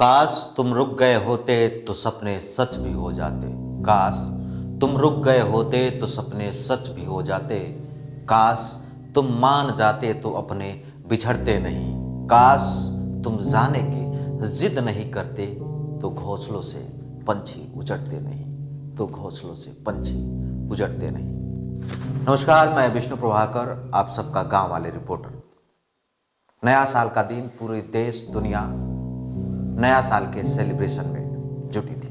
काश तुम रुक गए होते तो सपने सच भी हो जाते। काश तुम रुक गए होते तो सपने सच भी हो जाते। काश तुम मान जाते तो अपने बिछड़ते नहीं। काश तुम जाने की जिद नहीं करते तो घोंसलों से पंछी उजड़ते नहीं। तो घोंसलों से पंछी उजड़ते नहीं। नमस्कार, मैं विष्णु प्रभाकर, आप सबका गांव वाले रिपोर्टर। नया साल का दिन पूरे देश दुनिया नया साल के सेलिब्रेशन में जुटी थी।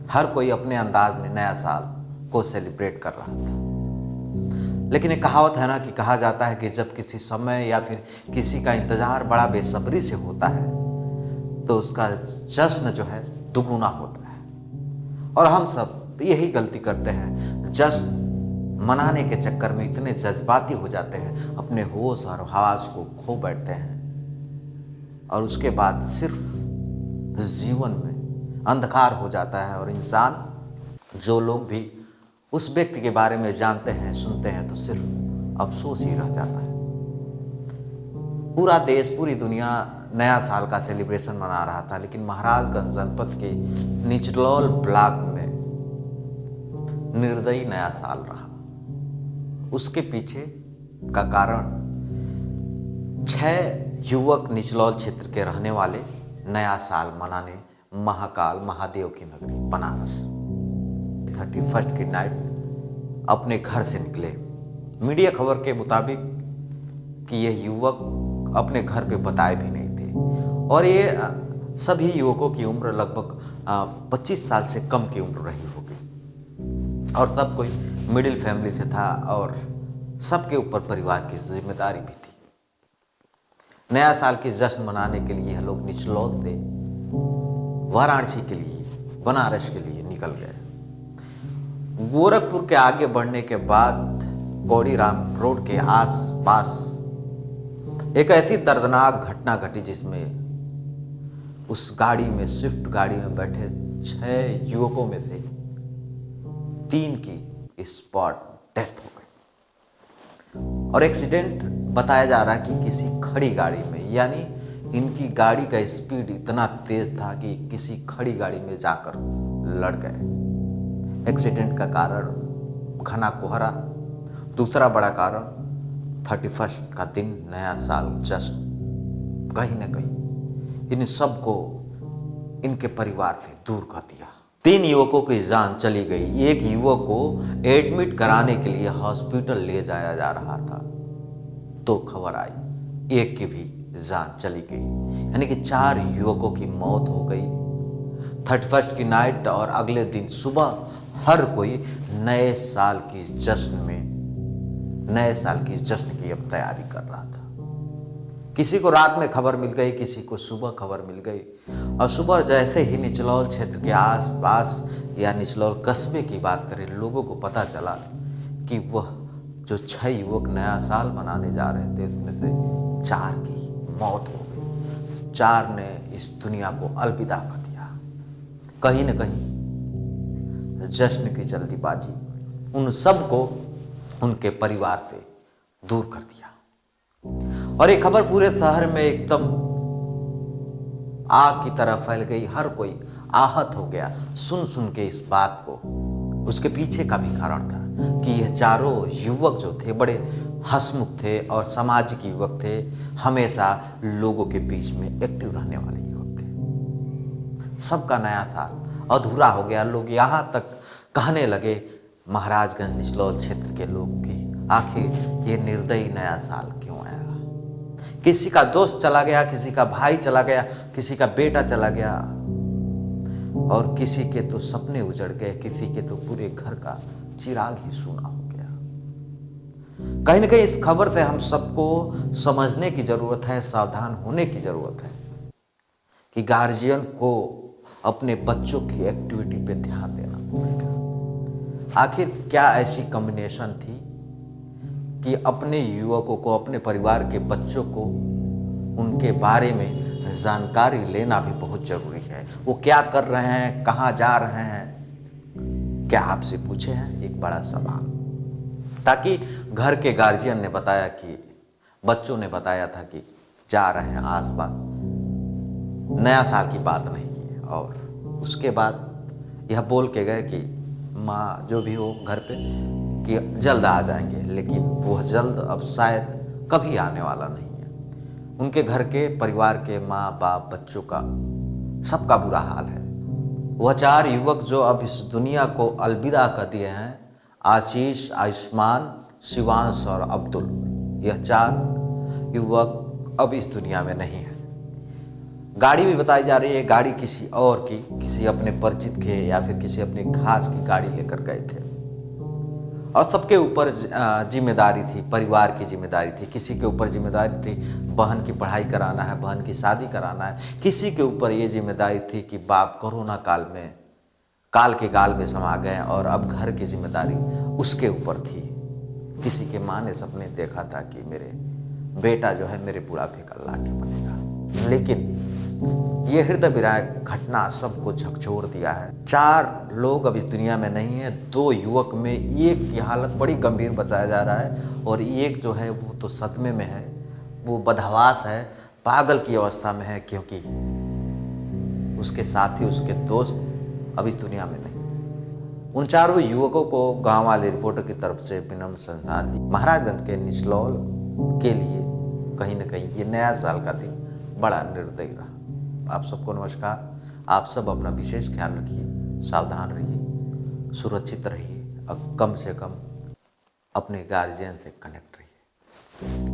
हर कोई अपने अंदाज में नया साल को सेलिब्रेट कर रहा था। लेकिन एक कहावत है ना कि कहा जाता है कि जब किसी समय या फिर किसी का इंतजार बड़ा बेसब्री से होता है तो उसका जश्न जो है दुगुना होता है। और हम सब यही गलती करते हैं, जश्न मनाने के चक्कर में इतने जज्बाती हो जाते हैं, अपने होश और हवास को खो बैठते हैं और उसके बाद सिर्फ जीवन में अंधकार हो जाता है। और इंसान, जो लोग भी उस व्यक्ति के बारे में जानते हैं, सुनते हैं, तो सिर्फ अफसोस ही रह जाता है। पूरा देश, पूरी दुनिया नया साल का सेलिब्रेशन मना रहा था, लेकिन महाराजगंज जनपद के निचलौल ब्लॉक में निर्दयी नया साल रहा। उसके पीछे का कारण 6 युवक निचलौल क्षेत्र के रहने वाले नया साल मनाने महाकाल महादेव की नगरी बनारस 31 की नाइट अपने घर से निकले। मीडिया खबर के मुताबिक कि ये युवक अपने घर पे बताए भी नहीं थे और ये सभी युवकों की उम्र लगभग 25 साल से कम की उम्र रही होगी और सब कोई मिडिल फैमिली से था और सबके ऊपर परिवार की जिम्मेदारी भी थी। नया साल की जश्न मनाने के लिए लोग निचलौल से वाराणसी के लिए, बनारस के लिए निकल गए। गोरखपुर के आगे बढ़ने के बाद कौड़ीराम रोड के आस पास एक ऐसी दर्दनाक घटना घटी जिसमें उस गाड़ी में, स्विफ्ट गाड़ी में बैठे 6 युवकों में से 3 की स्पॉट डेथ हो गई। और एक्सीडेंट बताया जा रहा है कि किसी खड़ी गाड़ी में, यानी इनकी गाड़ी का स्पीड इतना तेज था कि किसी खड़ी गाड़ी में जाकर लड़ गए। एक्सीडेंट का कारण घना कोहरा, दूसरा बड़ा कारण 31 का दिन, नया साल जश्न कहीं ना कहीं इन सबको इनके परिवार से दूर कर दिया। 3 युवकों की जान चली गई। एक युवक को एडमिट कराने के लिए हॉस्पिटल ले जाया जा रहा था तो खबर आई एक की भी जान चली गई, यानी कि 4 युवकों की मौत हो गई 31 की नाइट। और अगले दिन सुबह हर कोई नए साल की जश्न की अब तैयारी कर रहा था। किसी को रात में खबर मिल गई, किसी को सुबह खबर मिल गई। और सुबह जैसे ही निचलौल क्षेत्र के आसपास या निचलौल कस्बे की बात करें, लोगों को पता चला कि वह जो 6 युवक नया साल मनाने जा रहे थे उसमें से 4 की मौत हो गई। 4 ने इस दुनिया को अलविदा कर दिया। कहीं न कहीं जश्न की जल्दीबाजी उन सबको उनके परिवार से दूर कर दिया। और ये खबर पूरे शहर में एकदम आग की तरह फैल गई। हर कोई आहत हो गया सुन के इस बात को। उसके पीछे का भी कारण था कि यह चारों युवक जो थे बड़े हंसमुख थे और सामाजिक युवक थे, हमेशा लोगों के बीच में एक्टिव रहने वाले युवक थे। सबका नया साल अधूरा हो गया। लोग यहाँ तक कहने लगे, महाराजगंज निचलौल क्षेत्र के लोग, कि आखिर ये निर्दयी नया साल क्यों आया। किसी का दोस्त चला गया, किसी का भाई चला गया, किसी का बेटा चला गया और किसी के तो सपने उजड़ गए, किसी के तो पूरे घर का चिराग ही सूना हो गया। कहीं ना कहीं इस खबर से हम सबको समझने की जरूरत है, सावधान होने की जरूरत है कि गार्जियन को अपने बच्चों की एक्टिविटी पे ध्यान देना पड़ेगा। आखिर क्या ऐसी कॉम्बिनेशन थी कि अपने युवकों को, अपने परिवार के बच्चों को उनके बारे में जानकारी लेना भी बहुत जरूरी है। वो क्या कर रहे हैं, कहाँ जा रहे हैं, क्या आपसे पूछे हैं एक बड़ा सवाल। ताकि घर के गार्जियन ने बताया कि, बच्चों ने बताया था कि जा रहे हैं आसपास नया साल की बात नहीं की। और उसके बाद यह बोल के गए कि माँ जो भी हो घर पे कि जल्द आ जाएंगे, लेकिन वह जल्द अब शायद कभी आने वाला नहीं है। उनके घर के परिवार के माँ बाप बच्चों का सबका बुरा हाल है। वह 4 युवक जो अब इस दुनिया को अलविदा कर दिए हैं, आशीष, आयुष्मान, शिवांश और अब्दुल, यह 4 युवक अब इस दुनिया में नहीं है। गाड़ी भी बताई जा रही है, गाड़ी किसी और की, किसी अपने परिचित के या फिर किसी अपने खास की गाड़ी लेकर गए थे। और सबके ऊपर जिम्मेदारी थी, परिवार की जिम्मेदारी थी। किसी के ऊपर जिम्मेदारी थी बहन की पढ़ाई कराना है, बहन की शादी कराना है। किसी के ऊपर ये जिम्मेदारी थी कि बाप कोरोना काल में काल के गाल में समा गए और अब घर की जिम्मेदारी उसके ऊपर थी। किसी के माँ ने सपने देखा था कि मेरे बेटा जो है मेरे बुढ़ापे का लाठी बनेगा, लेकिन ये हृदय विदारक घटना सबको झकझोर दिया है। 4 लोग अब इस दुनिया में नहीं है। 2 युवक में एक की हालत बड़ी गंभीर बताया जा रहा है और एक जो है वो तो सदमे में है, वो बदहवास है, पागल की अवस्था में है, क्योंकि उसके साथी, उसके दोस्त अब इस दुनिया में नहीं। उन 4 युवकों को गांव वाले रिपोर्टर की तरफ से विनम्र श्रद्धांजलि। महाराजगंज के निचलौल के लिए कहीं ना कहीं ये नया साल का दिन बड़ा निर्दयी रहा। आप सबको नमस्कार। आप सब अपना विशेष ख्याल रखिए, सावधान रहिए, सुरक्षित रहिए और कम से कम अपने गार्जियन से कनेक्ट रहिए।